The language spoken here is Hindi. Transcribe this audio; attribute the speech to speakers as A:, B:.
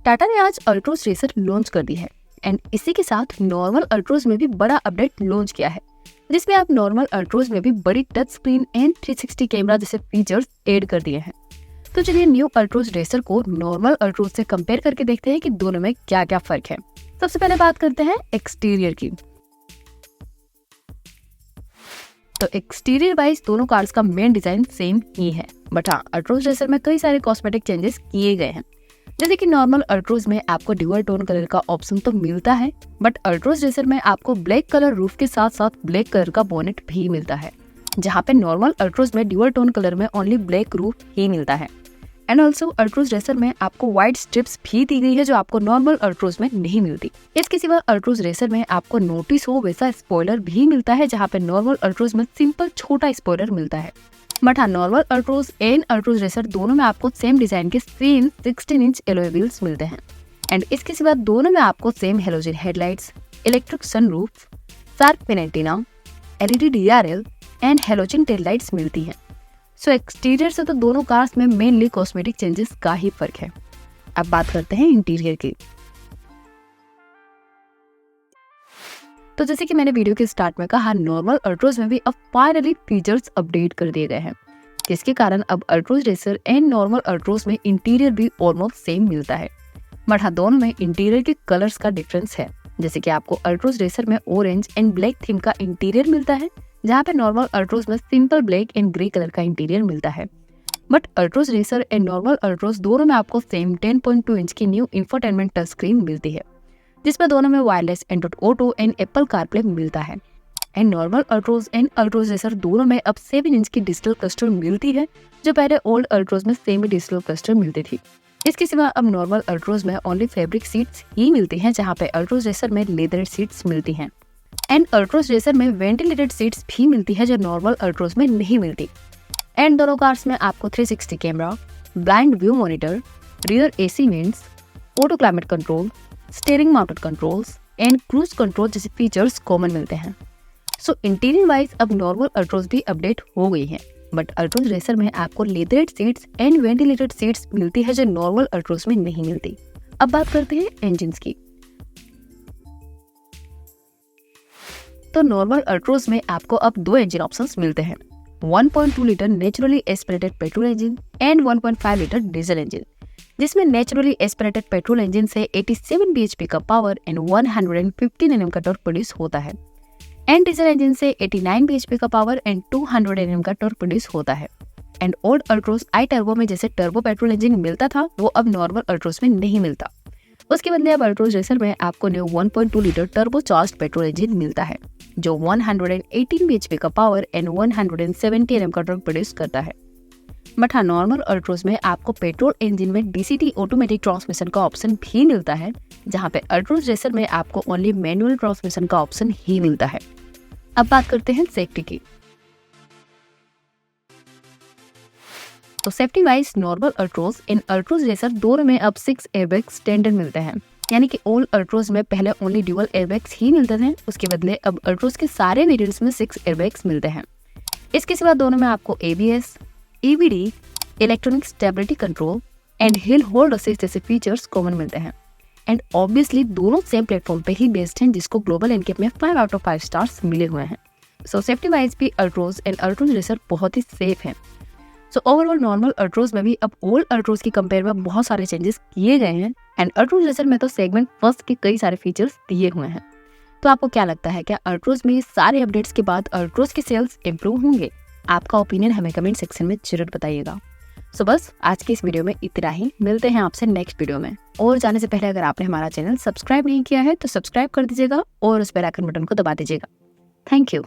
A: टाटा ने आज अल्ट्रोज रेसर लॉन्च कर दी है एंड इसी के साथ नॉर्मल अल्ट्रोज में भी बड़ा अपडेट लॉन्च किया है, जिसमें आप नॉर्मल अल्ट्रोज में भी बड़ी टच स्क्रीन एंड 360 कैमरा जैसे फीचर्स ऐड कर दिए हैं। तो चलिए न्यू अल्ट्रोज रेसर को नॉर्मल अल्ट्रोज से कंपेयर करके देखते हैं कि दोनों में क्या क्या फर्क है। सबसे पहले बात करते हैं एक्सटीरियर की। तो एक्सटीरियर वाइज दोनों कार्स का मेन डिजाइन सेम ही है, बट हाँ अल्ट्रोज रेसर में कई सारे कॉस्मेटिक चेंजेस किए गए हैं। जैसे कि नॉर्मल अल्ट्रोज में आपको ड्यूअल टोन कलर का ऑप्शन तो मिलता है, बट अल्ट्रोज रेसर में आपको ब्लैक कलर रूफ के साथ साथ ब्लैक कलर का बोनेट भी मिलता है, जहाँ पे नॉर्मल अल्ट्रोज में ड्यूअल टोन कलर में ओनली ब्लैक रूफ ही मिलता है। एंड ऑल्सो अल्ट्रोज रेसर में आपको व्हाइट स्ट्रिप्स भी दी गई है जो आपको नॉर्मल अल्ट्रोज में नहीं मिलती। इसके सिवा अल्ट्रोज रेसर में आपको नोटिस हो वैसा स्पॉइलर भी मिलता है, जहाँ पे नॉर्मल अल्ट्रोज में सिंपल छोटा स्पॉइलर मिलता है। बट हाँ normal Altroz and Altroz racer दोनों में आपको सेम डिजाइन के सेम 16 इंच एलॉय व्हील्स मिलते हैं। एंड इसके सिवा दोनों में आपको same halogen headlights, electric sunroof, sharp pin antenna, LED DRL and halogen tail lights मिलती हैं। सो एक्सटीरियर से तो दोनों कार्स में मेनली कॉस्मेटिक चेंजेस का ही फर्क है। अब बात करते हैं इंटीरियर की। तो जैसे कि मैंने वीडियो के स्टार्ट में कहा, नॉर्मल अल्ट्रोज में भी अब फाइनली फीचर्स अपडेट कर दिए गए हैं, जिसके कारण अब Altroz racer and normal Altroz में इंटीरियर भी ऑलमोस्ट सेम मिलता है। बट हाँ दोनों में इंटीरियर के कलर्स का डिफरेंस है। जैसे कि आपको अल्ट्रोज रेसर में ऑरेंज एंड ब्लैक थीम का इंटीरियर मिलता है, जहाँ पे नॉर्मल अल्ट्रोज में simple black and grey colour का इंटीरियर मिलता है। But Altroz racer and normal Altroz दोनों में आपको सेम 10.2 इंच की न्यू इंफोटेनमेंट टच स्क्रीन मिलती है, जिसमें दोनों में wireless Android auto and Apple CarPlay मिलता है। And normal Altroz and Altroz racer दोनों में अब 7 इंच की डिजिटल क्लस्टर मिलती है, जो पहले ओल्ड अल्ट्रोज में सेमी डिजिटल क्लस्टर मिलती थी। इसके सिवा अब नॉर्मल अल्ट्रोज में ओनली फैब्रिक सीट्स ही मिलती हैं, जहाँ पे अल्ट्रोज रेसर में लेदर सीट्स मिलती हैं। एंड अल्ट्रोज रेसर में वेंटिलेटेड सीट्स भी मिलती है, जो नॉर्मल अल्ट्रोज में नहीं मिलती। एंड दोनों कार्स में आपको 360 camera, blind view monitor, rear AC vents, auto climate control, steering mounted controls and cruise control जैसे फीचर्स कॉमन मिलते हैं। सो इंटीरियर वाइज अब नॉर्मल अल्ट्रोज भी अपडेट हो गई है, बट अल्ट्रोज रेसर में आपको लेदरेड सीट्स एंड वेंटिलेटेड सीट्स मिलती है, जो नॉर्मल अल्ट्रोज में नहीं मिलती। अब बात करते हैं इंजन्स की। तो नॉर्मल अल्ट्रोज में आपको अब 2 इंजन ऑप्शंस मिलते हैं, 1.2 litre naturally aspirated petrol engine and 1.5 litre diesel engine, जिसमें नेचुरली एस्पिरेटेड पेट्रोल इंजन से 87 bhp का पावर एंड 115 Nm का टॉर्क प्रोड्यूस होता है, एंड डीजल इंजन से 89 bhp का पावर एंड 200 Nm का टॉर्क प्रोड्यूस होता है। And old Altroz I turbo में जैसे टर्बो पेट्रोल इंजन मिलता था, वो अब नॉर्मल अल्ट्रोज में नहीं मिलता। उसके बदले अब अल्ट्रोज रेसर में आपको new 1.2 litre turbo charged petrol engine मिलता है, जो 118 bhp का पावर एंड 170 Nm का टॉर्क प्रोड्यूस करता है। बट हाँ नॉर्मल अल्ट्रोज में आपको पेट्रोल इंजन में DCT ऑटोमेटिक ट्रांसमिशन का ऑप्शन भी मिलता है, जहाँ पे अल्ट्रोज रेसर में आपको ओनली मैनुअल ट्रांसमिशन का ऑप्शन ही मिलता है। अब बात करते हैं सेफ्टी की। तो safety wise normal Altroz and Altroz racer दोनों में अब 6 एयरबैग स्टैंडर्ड मिलते हैं, यानी कि ओल्ड अल्ट्रोज में पहले ओनली ड्यूअल एयरबैग्स ही मिलते थे, उसके बदले अब अल्ट्रोज के सारे वेरिएंट्स में 6 एयरबैग्स मिलते हैं। इसके सिवा दोनों में आपको ABS, EBD, electronic stability control and hill hold assist जैसे फीचर्स कॉमन मिलते हैं। एंड ऑब्वियसली दोनों सेम प्लेटफॉर्म पे ही बेस्ड हैं, जिसको ग्लोबल एनकेप में 5 आउट ऑफ 5 स्टार्स मिले हुए हैं। सो सेफ्टी वाइज भी अल्ट्रोज एंड अल्ट्रोज रेसर बहुत ही सेफ हैं। सो ओवरऑल नॉर्मल अल्ट्रोज में भी अब ओल्ड अल्ट्रोज की कंपेयर में बहुत सारे चेंजेस किए गए हैं, एंड अल्ट्रोज रेसर में तो सेगमेंट फर्स्ट के कई सारे फीचर्स दिए हुए हैं। तो आपको क्या लगता है, क्या अल्ट्रोज में सारे अपडेट्स के बाद अल्ट्रोज के सेल्स इंप्रूव होंगे? आपका ओपिनियन हमें कमेंट सेक्शन में जरूर बताइएगा। सो बस आज की इस वीडियो में इतना ही, मिलते हैं आपसे नेक्स्ट वीडियो में। और जाने से पहले अगर आपने हमारा चैनल सब्सक्राइब नहीं किया है तो सब्सक्राइब कर दीजिएगा और उस बेल आइकन बटन को दबा दीजिएगा। Thank you.